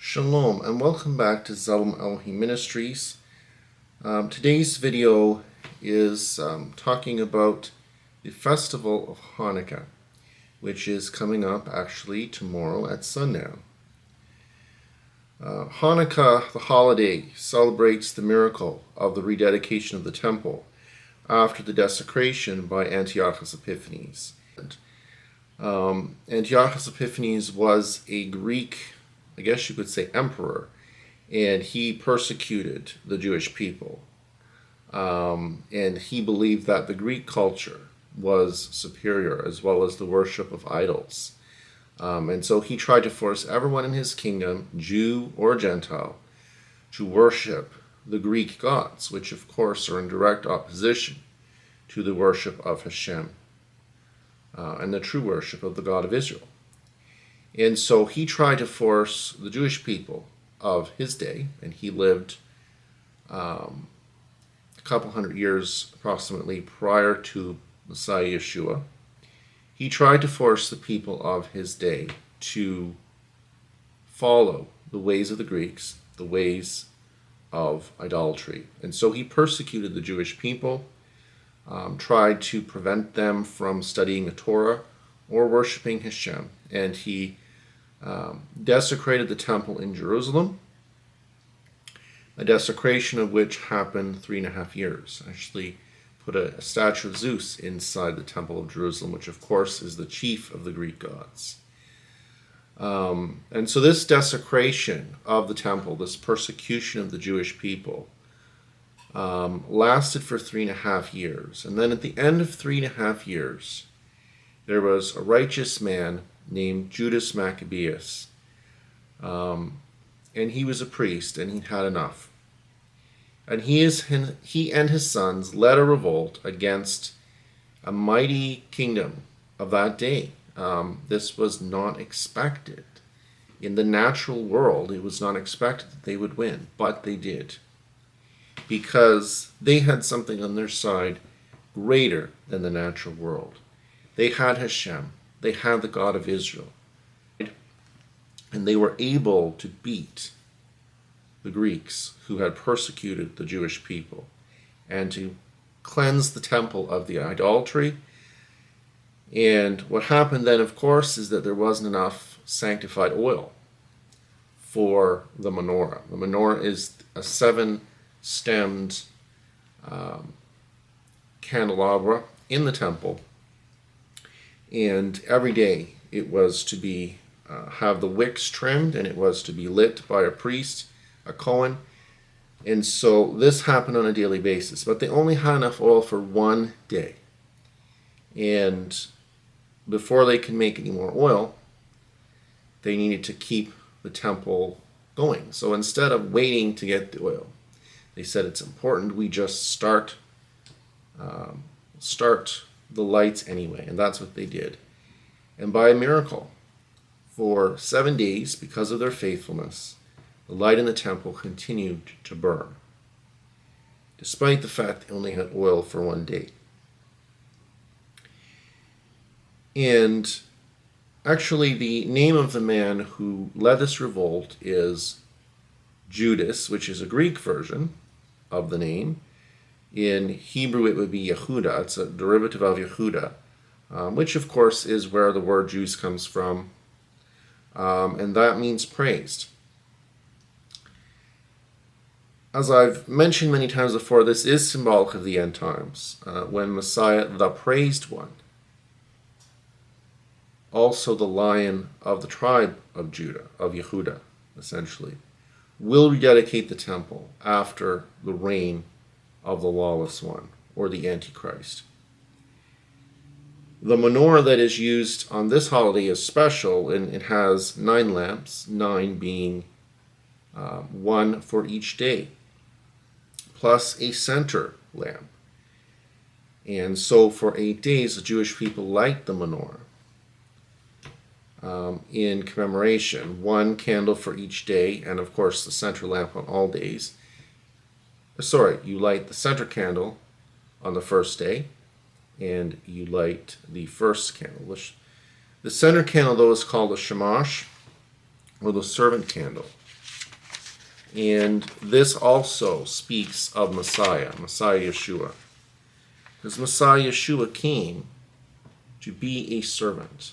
Shalom and welcome back to Zalom Elohim Ministries. Today's video is talking about the festival of Hanukkah, which is coming up actually tomorrow at sundown. Hanukkah, the holiday, celebrates the miracle of the rededication of the temple after the desecration by Antiochus Epiphanes. Antiochus Epiphanes was a Greek, I guess you could say, emperor, and he persecuted the Jewish people. And he believed that the Greek culture was superior, as well as the worship of idols. And so he tried to force everyone in his kingdom, Jew or Gentile, to worship the Greek gods, which of course are in direct opposition to the worship of Hashem and the true worship of the God of Israel. And so he tried to force the Jewish people of his day, and he lived a couple hundred years approximately prior to Messiah Yeshua. He tried to force the people of his day to follow the ways of the Greeks, the ways of idolatry. And so he persecuted the Jewish people, tried to prevent them from studying the Torah or worshiping Hashem, and he desecrated the temple in Jerusalem, a desecration of which happened 3.5 years. Actually put a statue of Zeus inside the temple of Jerusalem, which of course is the chief of the Greek gods. And so this desecration of the temple, this persecution of the Jewish people, lasted for 3.5 years. And then at the end of 3.5 years, there was a righteous man named Judas Maccabeus, and he was a priest, and he'd had enough. And he and his sons led a revolt against a mighty kingdom of that day. This was not expected. In the natural world, it was not expected that they would win, but they did, because they had something on their side greater than the natural world. They had Hashem. They had the God of Israel. And they were able to beat the Greeks who had persecuted the Jewish people and to cleanse the temple of the idolatry. And what happened then, of course, is that there wasn't enough sanctified oil for the menorah. The menorah is a 7-stemmed candelabra in the temple. And every day it was to be have the wicks trimmed, and it was to be lit by a priest, a Kohen. And so this happened on a daily basis. But they only had enough oil for one day. And before they could make any more oil, they needed to keep the temple going. So instead of waiting to get the oil, they said it's important we just start the lights anyway, and that's what they did. And by a miracle, for 7 days, because of their faithfulness, the light in the temple continued to burn, despite the fact they only had oil for one day. And actually, the name of the man who led this revolt is Judas, which is a Greek version of the name. In Hebrew, it would be Yehuda. It's a derivative of Yehuda, which, of course, is where the word Jews comes from, and that means praised. As I've mentioned many times before, this is symbolic of the end times, when Messiah, the praised one, also the Lion of the tribe of Judah, of Yehuda, essentially, will rededicate the temple after the reign of the lawless one, or the Antichrist. The menorah that is used on this holiday is special, and it has 9 lamps, 9 being one for each day, plus a center lamp. And so for 8 days, the Jewish people light the menorah in commemoration, 1 candle for each day, and of course the center lamp on all days. You light the center candle on the first day, and you light the first candle. The center candle, though, is called a shamash, or the servant candle. And this also speaks of Messiah Yeshua. Because Messiah Yeshua came to be a servant.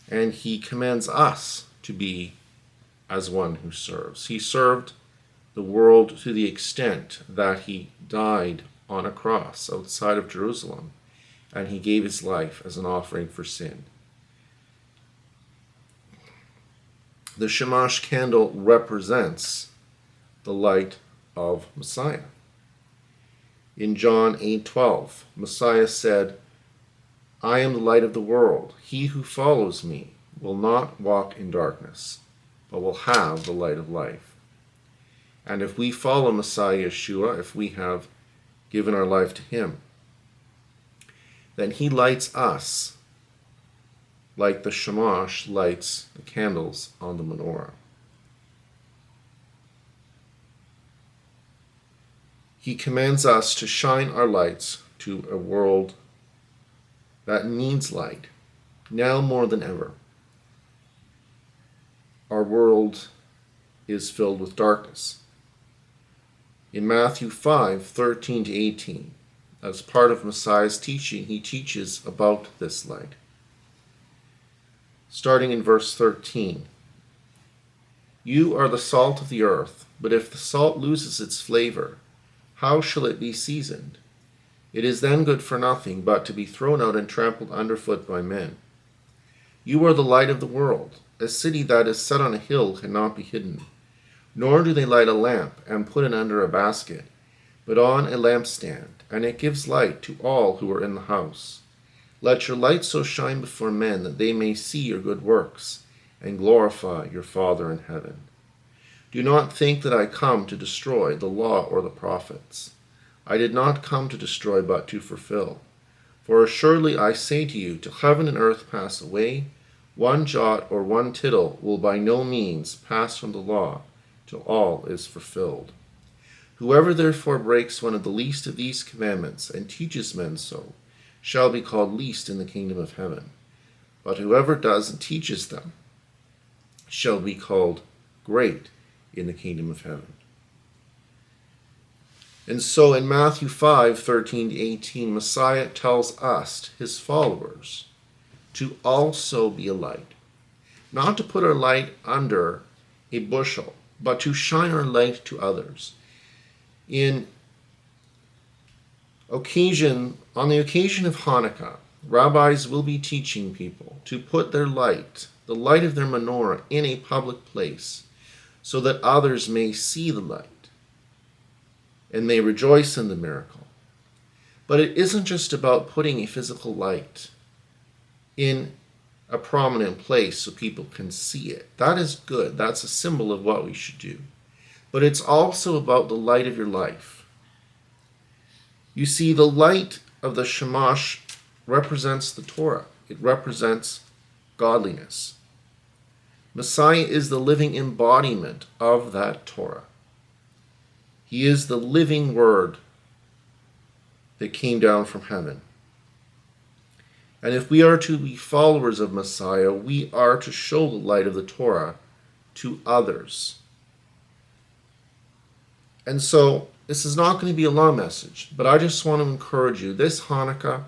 And he commands us to be as one who serves. He served the world to the extent that he died on a cross outside of Jerusalem, and he gave his life as an offering for sin. The Shamash candle represents the light of Messiah. In John 8:12, Messiah said, "I am the light of the world. He who follows me will not walk in darkness, but will have the light of life." And if we follow Messiah Yeshua, if we have given our life to him, then he lights us like the Shamash lights the candles on the menorah. He commands us to shine our lights to a world that needs light, now more than ever. Our world is filled with darkness. In Matthew 5:13-18, as part of Messiah's teaching, he teaches about this light. Starting in verse 13, "You are the salt of the earth, but if the salt loses its flavor, how shall it be seasoned? It is then good for nothing but to be thrown out and trampled underfoot by men. You are the light of the world. A city that is set on a hill cannot be hidden. Nor do they light a lamp and put it under a basket, but on a lampstand, and it gives light to all who are in the house. Let your light so shine before men that they may see your good works and glorify your Father in heaven. Do not think that I come to destroy the law or the prophets. I did not come to destroy, but to fulfill. For assuredly I say to you, till heaven and earth pass away, one jot or one tittle will by no means pass from the law, till all is fulfilled. Whoever therefore breaks one of the least of these commandments and teaches men so, shall be called least in the kingdom of heaven. But whoever does and teaches them shall be called great in the kingdom of heaven." And so in Matthew 5:13-18, Messiah tells us, his followers, to also be a light. Not to put our light under a bushel, but to shine our light to others. On the occasion of Hanukkah, rabbis will be teaching people to put their light, the light of their menorah, in a public place, so that others may see the light and may rejoice in the miracle. But it isn't just about putting a physical light in a prominent place so people can see it. That is good. That's a symbol of what we should do. But it's also about the light of your life. You see, the light of the Shamash represents the Torah. It represents godliness. Messiah is the living embodiment of that Torah. He is the living word that came down from heaven. And if we are to be followers of Messiah, we are to show the light of the Torah to others. And so, this is not going to be a long message, but I just want to encourage you. This Hanukkah,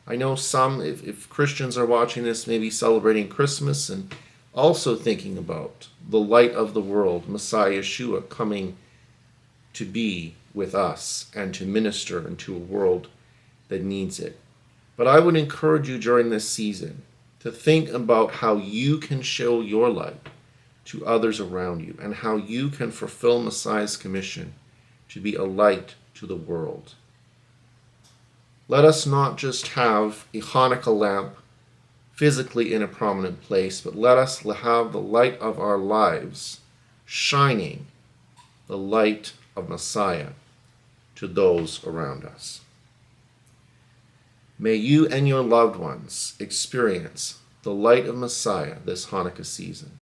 I know some, if Christians are watching this, maybe celebrating Christmas and also thinking about the light of the world, Messiah Yeshua, coming to be with us and to minister into a world that needs it. But I would encourage you during this season to think about how you can show your light to others around you and how you can fulfill Messiah's commission to be a light to the world. Let us not just have a Hanukkah lamp physically in a prominent place, but let us have the light of our lives shining the light of Messiah to those around us. May you and your loved ones experience the light of Messiah this Hanukkah season.